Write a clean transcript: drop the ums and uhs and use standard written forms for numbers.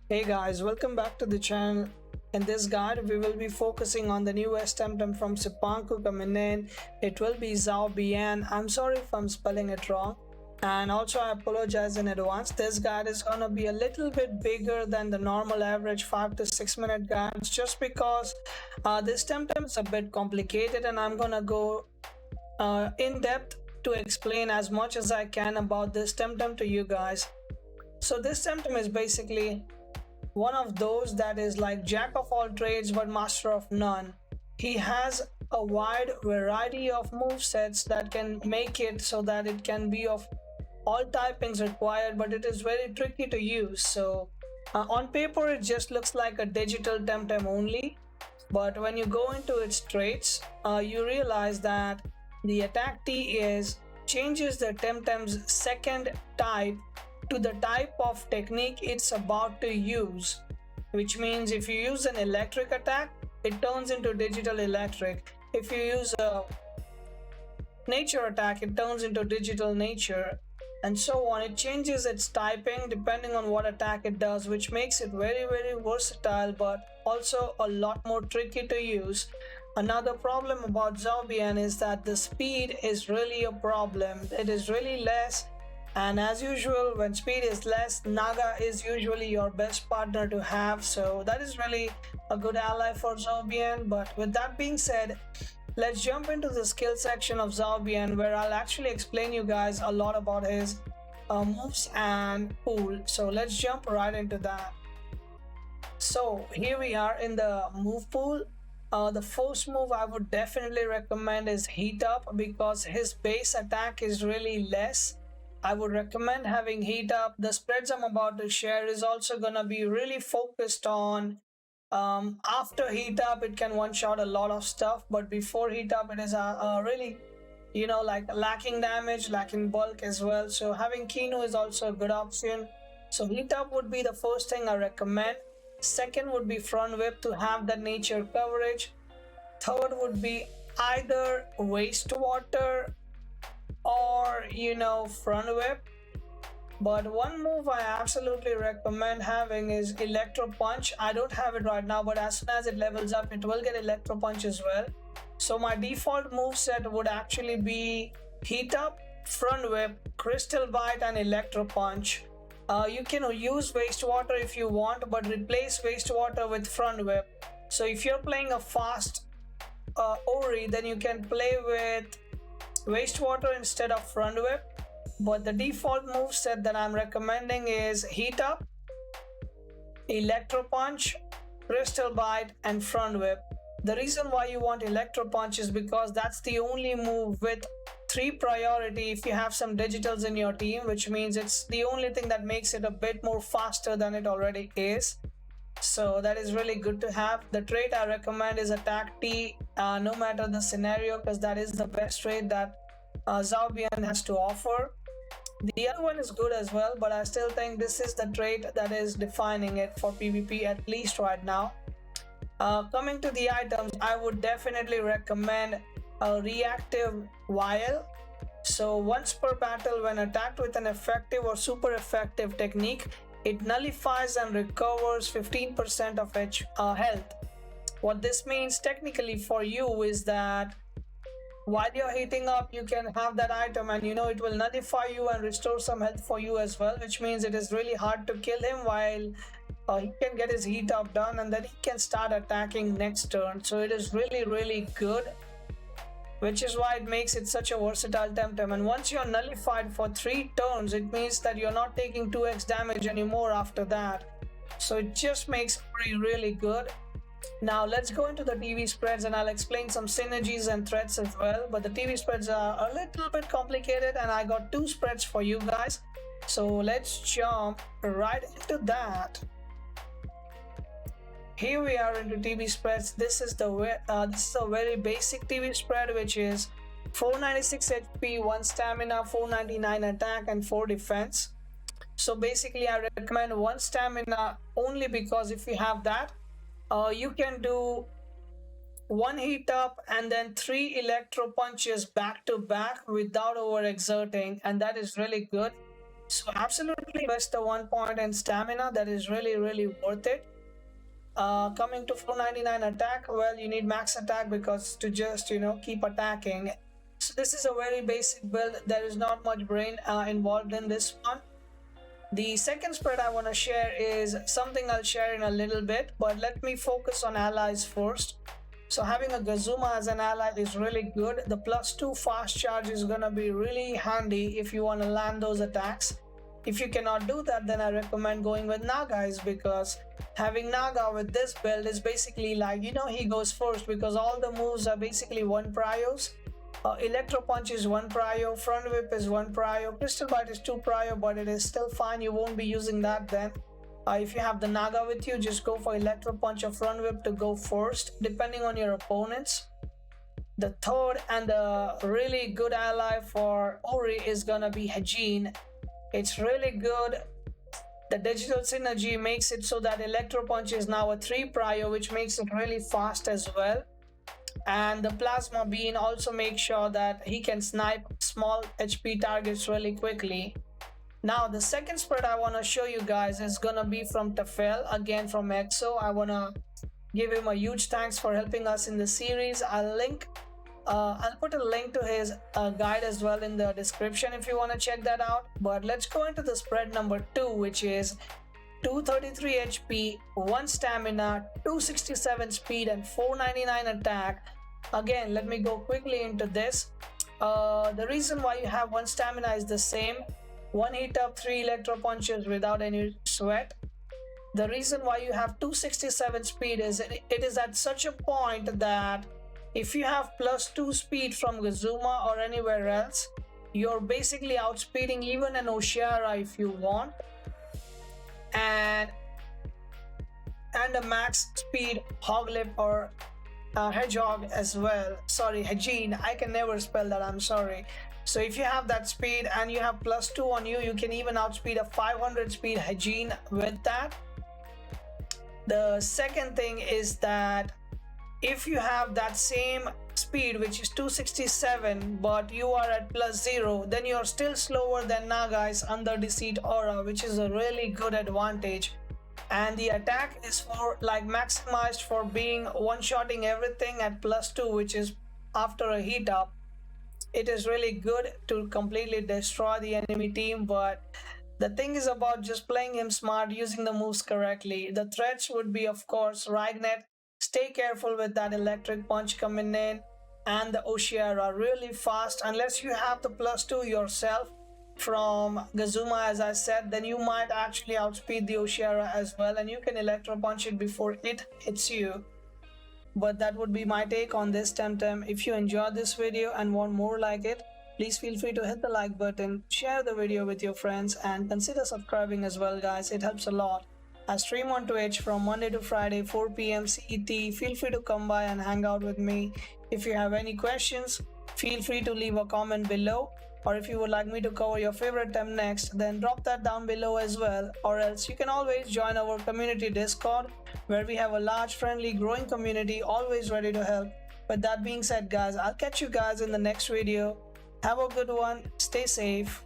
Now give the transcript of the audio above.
Hey guys, welcome back to the channel. In this guide, we will be focusing on the newest Temtem from Sipanku coming in. It will be Zaobian. I'm sorry if I'm spelling it wrong. And also I apologize in advance. This guide is gonna be a little bit bigger than the normal average 5 to 6 minute guides just because this Temtem is a bit complicated and I'm gonna go in depth to explain as much as I can about this Temtem to you guys. So this Temtem is basically one of those that is like jack of all trades but master of none. He has a wide variety of move sets that can make it so that it can be of all typings required, but it is very tricky to use. So on paper it just looks like a digital Temtem only, but when you go into its traits, you realize that the attack T is changes the Temtem's second type to the type of technique it's about to use, which means if you use an electric attack, it turns into digital electric. If you use a nature attack, it turns into digital nature, and so on. It changes its typing depending on what attack it does, which makes it very versatile but also a lot more tricky to use. Another problem about Zaobian is that the speed is really a problem. It is really less, and as usual, when speed is less, Naga is usually your best partner to have, so that is really a good ally for Zombian. But with that being said, let's jump into the skill section of Zaobian, where I'll actually explain you guys a lot about his moves and pool. So let's jump right into that. So here we are in the move pool. The first move I would definitely recommend is Heat Up because his base attack is really less. I would recommend having Heat Up. The spreads I'm about to share is also gonna be really focused on after Heat Up it can one shot a lot of stuff, but before Heat Up it is really, like lacking damage, lacking bulk as well. So having Kinu is also a good option. So Heat Up would be the first thing I recommend. Second would be Front Whip to have that nature coverage. Third would be either Wastewater or Front Whip. But one move I absolutely recommend having is Electro Punch. I don't have it right now, but as soon as it levels up it will get Electro Punch as well. So my default move set would actually be Heat Up, Front Whip, Crystal Bite and Electro Punch. You can use Wastewater if you want, but replace Wastewater with Front Whip. So if you're playing a fast Ori, then you can play with Wastewater instead of Front Whip. But the default move set that I'm recommending is Heat Up, Electro Punch, Crystal Bite and Front Whip. The reason why you want Electro Punch is because that's the only move with 3 priority if you have some digitals in your team, which means it's the only thing that makes it a bit more faster than it already is. So that is really good to have. The trait I recommend is Attack T, no matter the scenario, because that is the best trait that Zaobian has to offer. The other one is good as well, but I still think this is the trait that is defining it for PvP, at least right now. Coming to the items, I would definitely recommend a reactive vial. So once per battle, when attacked with an effective or super effective technique, it nullifies and recovers 15% of its health. What this means technically for you is that while you're heating up, you can have that item and it will nullify you and restore some health for you as well, which means it is really hard to kill him while he can get his heat up done and then he can start attacking next turn. So it is really good, which is why it makes it such a versatile Temtem. And once you're nullified for 3 turns, it means that you're not taking 2x damage anymore after that. So it just makes it really good. Now let's go into the TV spreads and I'll explain some synergies and threats as well, but the TV spreads are a little bit complicated and I got 2 spreads for you guys. So let's jump right into that. Here we are into TV spreads. This is a very basic TV spread, which is 496 HP, 1 stamina, 499 attack and 4 defense. So basically I recommend 1 stamina only because if you have that, you can do 1 Heat Up and then 3 Electro Punches back to back without overexerting, and that is really good. So absolutely invest the 1 point in stamina. That is really worth it. Coming to 499 attack, well, you need max attack because to just keep attacking. So this is a very basic build. There is not much brain involved in this one. The second spread I want to share is something I'll share in a little bit, but let me focus on allies first. So having a Gazuma as an ally is really good. The +2 fast charge is gonna be really handy if you want to land those attacks. If you cannot do that, then I recommend going with Naga, because having Naga with this build is basically like, he goes first because all the moves are basically 1 prios. Electro Punch is 1 prio, Front Whip is 1 prio, Crystal Bite is 2 prio, but it is still fine. You won't be using that then. If you have the Naga with you, just go for Electro Punch or Front Whip to go first, depending on your opponents. The third and the really good ally for Ori is gonna be Hajin. It's really good. The digital synergy makes it so that Electro Punch is now a 3 prio, which makes it really fast as well. And the Plasma Beam also makes sure that he can snipe small HP targets really quickly. Now the second spread I want to show you guys is gonna be from Tafel, again from EXO. I want to give him a huge thanks for helping us in the series. I'll put a link to his guide as well in the description if you want to check that out. But let's go into the spread number 2, which is 233 HP, 1 stamina, 267 speed and 499 attack. Again, let me go quickly into this. The reason why you have 1 stamina is the same. 1 heat up, 3 electro punches without any sweat. The reason why you have 267 speed is it is at such a point that if you have +2 speed from Gazuma or anywhere else, you're basically outspeeding even an Oshiara if you want. And a max speed Hoglip or Hedgehog as well. Sorry, Hajin. I can never spell that, I'm sorry. So if you have that speed and you have +2 on you, you can even outspeed a 500 speed Hajin with that. The second thing is that if you have that same speed, which is 267, but you are at +0, then you're still slower than Naga's under Deceit Aura, which is a really good advantage. And the attack is for maximized for being one-shotting everything at +2, which is after a heat up. It is really good to completely destroy the enemy team, but the thing is about just playing him smart, using the moves correctly. The threats would be, of course, Ragnet. Stay careful with that electric punch coming in, and the Oshiara really fast. Unless you have the +2 yourself from Gazuma, as I said, then you might actually outspeed the Oshiara as well, and you can electro punch it before it hits you. But that would be my take on this Temtem. If you enjoyed this video and want more like it, please feel free to hit the like button, share the video with your friends, and consider subscribing as well, guys. It helps a lot. I stream on Twitch from Monday to Friday, 4 PM CET. Feel free to come by and hang out with me. If you have any questions, feel free to leave a comment below. Or if you would like me to cover your favorite temp next, then drop that down below as well. Or else you can always join our community Discord, where we have a large, friendly, growing community always ready to help. With that being said, guys, I'll catch you guys in the next video. Have a good one. Stay safe.